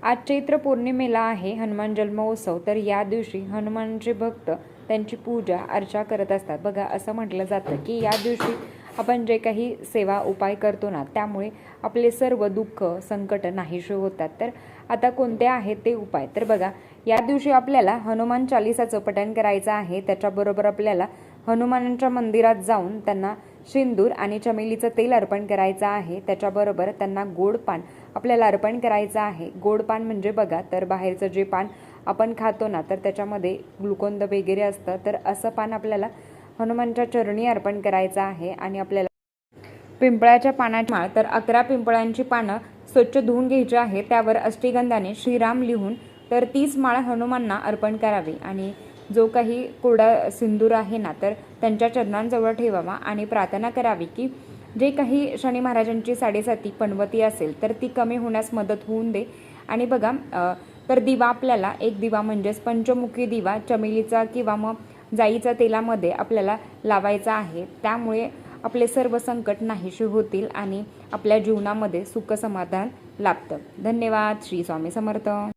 आज चैत्र पौर्णिमेला आहे हनुमान जन्मोत्सव। तर या दिवशी हनुमानचे भक्त त्यांची पूजा अर्चा करत असतात। बघा, असं म्हटलं जातं की या दिवशी आपण जे काही सेवा उपाय करतो ना, त्यामुळे आपले सर्व दुःख संकट नाहीसे होतात। तर आता कोणते आहेत ते उपाय? तर बघा, या दिवशी आपल्याला हनुमान चालीसाचं पठण करायचं आहे। त्याच्याबरोबर आपल्याला हनुमानांच्या मंदिरात जाऊन त्यांना सिंदूर आणि चमेलीचं तेल अर्पण करायचं आहे। त्याच्याबरोबर त्यांना गोड पान आपल्याला अर्पण करायचं आहे। गोड पान म्हणजे बघा, तर बाहेरचं जे पान आपण खातो ना, तर त्याच्यामध्ये ग्लुकोज वगैरे असतं। तर असं पान आपल्याला हनुमानच्या चरणी अर्पण करायचं आहे। आणि आपल्याला पिंपळाच्या पानाची माळ, तर 11 पिंपळांची पानं स्वच्छ धुवून घ्यायची आहे। त्यावर अष्टगंधाने श्रीराम लिहून तर 30 माळ हनुमानना अर्पण करावी। आणि जो काही कोरडा सिंदूर आहे ना, तर त्यांच्या चरणांजवळ ठेवावा आणि प्रार्थना करावी की जे काही शनी महाराजांची 7.5 पनवती असेल तर ती कमी होण्यास मदत होऊन दे। आणि बघा, तर दिवा आपल्याला एक दिवा म्हणजेच पंचमुखी दिवा चमेलीचा किंवा मग जाईच्या तेलामध्ये आपल्याला लावायचा आहे। त्यामुळे आपले सर्व संकट नाहीसे होतील आणि आपल्या जीवनामध्ये सुख समाधान लाभतं। धन्यवाद। श्री स्वामी समर्थ।